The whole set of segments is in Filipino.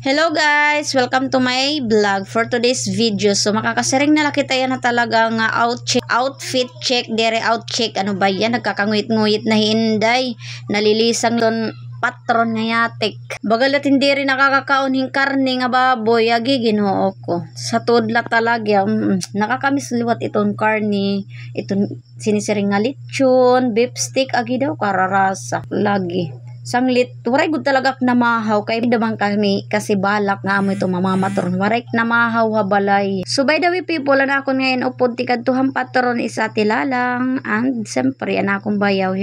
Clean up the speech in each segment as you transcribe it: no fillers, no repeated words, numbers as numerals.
Hello guys! Welcome to my vlog for today's video. So makakasiring na kita yan na talaga nga outfit check, dere out check. Ano ba yan? Nagkakanguyit-nguyit na hinday. Nalilisang don patron nga yatik. Bagalat hindi rin nakakakaunhing karne nga baboy. Agi ginoo ko. Sa tudla talaga. Nakakamiss liwat itong karne. Itong sinisiring nga lechon, beef stick. Agi daw kararasa. Lagi. Sanglit, waray gud talaga namahaw kay damang kami kasi balak nga amo ito mamamaton. Waray namahaw ha balay. So by the way people, ana akon ngayon upod tikad tuhang patron isa tilalang and siyempre ana akong bayaw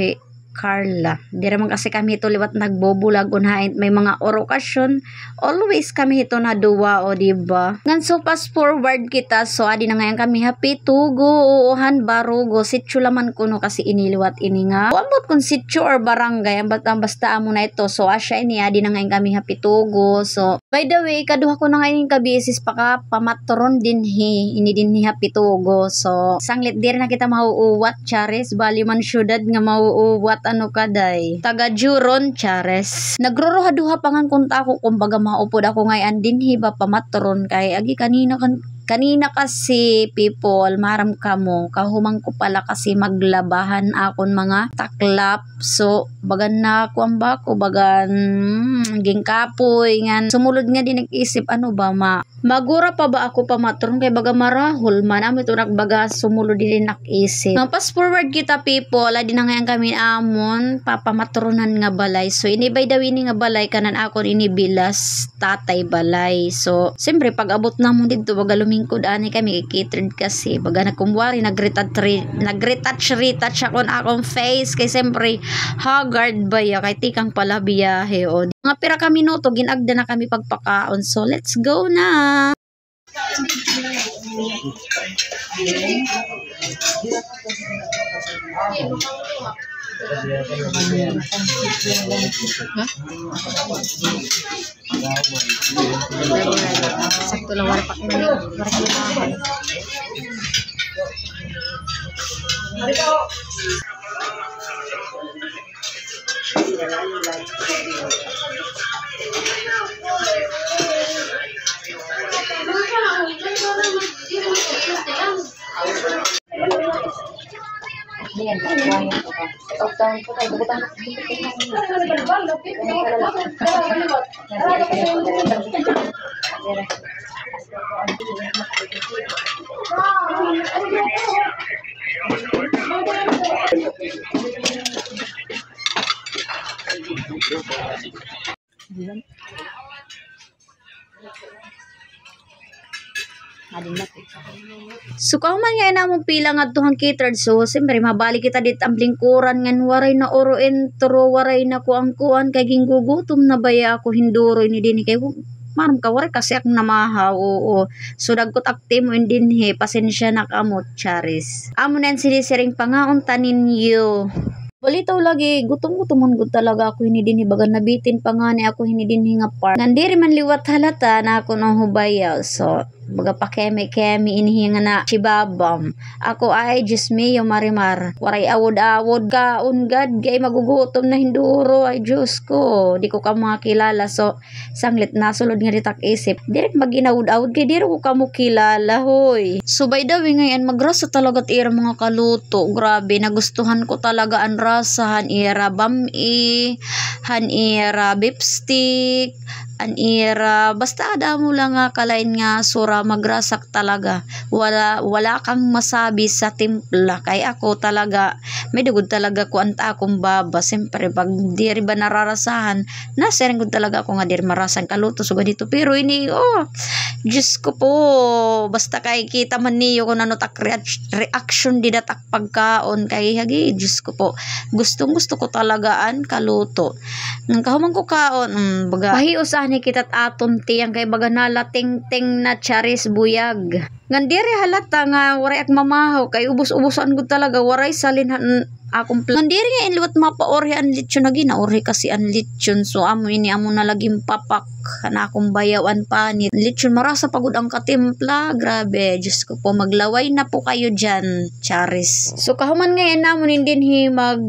Carla. Di naman kasi kami ito liwat nagbobulag unhain may mga orokasyon. Always kami ito na duwa o diba? Ngan so fast forward kita so adi na ngayon kami happy tugo uuhan barugo sityo laman kuno kasi iniliwat ini nga. Ambot kung sityo or barangay basta amo na ito. So asya ini adi na ngayon kami happy tugo. So by the way kaduha ko na ngayon kabisis paka pamatron din ini din happy tugo. So sanglit di na kita mauuwat charis bali man syudad nga mauuwat ano kaday taga Juron chares nagroroha-duha pangan kunta ako kumbaga maupod ako ngayon din hiba pamatron kay agi kanina kasi people maram kamo kahumang ko pala kasi maglabahan akon mga taklap so bagan na ako ang bako bagan gingkapoy ngan sumulod nga din nag-isip ano ba magura pa ba ako pamatron kay baga marahol man amo ito nagbaga sumulod din nakisip fast forward kita people adi na ngayon kami amon papamatronan nga balay so inibay daw ini nga balay kanan akon inibilas tatay balay so siyempre pag abot na mo dito baga lumingkod ani kami catered kasi baga nagkumwari nagretouch akon akong face kay siyempre haggard ba ya kay tikang pala biyahe o mga pira ka minuto ginagda na kami pagpakaon so let's go na. Sakto lang wala pa So kauman nga namong pila nga tuhang catered so siyempre mabalik kita dit ang lingkuran ngan waray na oro entro waray na ko ang kuan kay ginggugutom na baya ako hinduro ini din kay maram ka waray kasi ak namahaw oo so dagkot akti mo indin pasensya na kamot charis amo nan sinisiring pangaon tanin yo balitaw lagi gutom-gutomon gud talaga ako hinidin bagan nabitin pa nga ni ako hinidin nga park nandiri man liwat halata na ako nang hubayaw so baga pa keme inihinga na chibabam ako ay just me yung marimar waray awod ka ungad gay magugutom na hinduro ay Diyos ko di ko ka mga kilala so sanglit nasulod nga ditak isip direk maginawod kay diri ko ka mo kilala hoy so by the way ngayon magrasa talaga ira mga kaluto grabe nagustuhan ko talaga ang rasa han ira bami han ira beef stick an ira basta ada mo lang nga kalain nga sura magrasak talaga wala kang masabi sa timpla kay ako talaga may dugod talaga ko anta akong baba siyempre pag diri ba nararasahan nasering gud talaga ako nga diri marasan kaluto so ganito pero ini Diyos ko po basta kay kita man niyo kung ano tak reaction di datak pagkaon kay hagi Diyos ko po gusto ko talagaan kaluto nang kahumang ko kaon baga pahios ani kitat aton tiyang kay baga nalating-ting na charis buyag. Ngandiri halata nga waray ak mamahaw kay ubos-ubusan gud talaga waray salin akong plan. Diri nga inliwat mapaorhe ang lechon na ginaorhe kasi ang lechon. So amo ini amo na laging papak na akong bayawan panit. Lechon marasa pagod ang katimpla. Grabe, Diyos ko po, maglaway na po kayo dyan, Charis. So kahuman ngayon namon hindi mag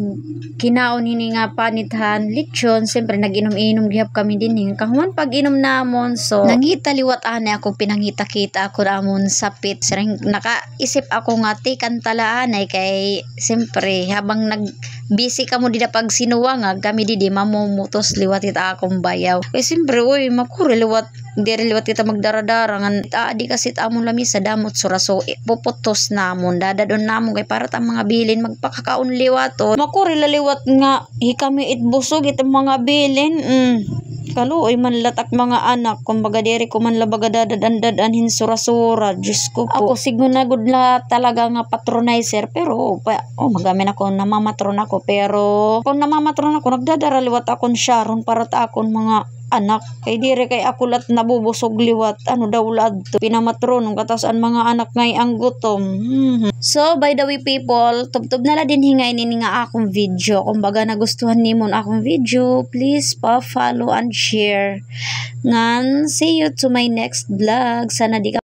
kinaon ini nga panithan lechon. Siyempre nag-inom-inom gihap kami din. Kahuman pag inom namon, so nangita liwat ane ako, pinangita-kita ako namon sapit. Sarang nakaisip ako nga tikan talaan ay kay siyempre habang nag-busy ka mo dida pag sinuwangag kami didi mamumutos liwat ita akong bayaw. Kaya siyempre uy makuri liwat diri liwat kita magdaradara nga di kasi amon lamisa damot suraso puputos namon dadadon namon kay para ta mga bilin magpakakaon liwat o makuri laliwat nga hikami itbusog itong mga bilin. Kaluoy man latak mga anak kumbaga diri ko man labaga dadadan sura-sura. Diyos ko po, ako siguro na good la talaga nga patronizer pero magamin ako namamatron ako pero kung namamatron ako nagdadara liwat akon Sharon para ta akon mga anak kay dire kay ako lat nabubusog liwat ano daw lad to pinamatron ng katasan mga anak ngay ang gutom. So by the way people, tubtob na la din hingay nini nga akong video. Kumbaga nagustuhan nimon akong video, please pa-follow and share. Ngan see you to my next vlog. Sana di ka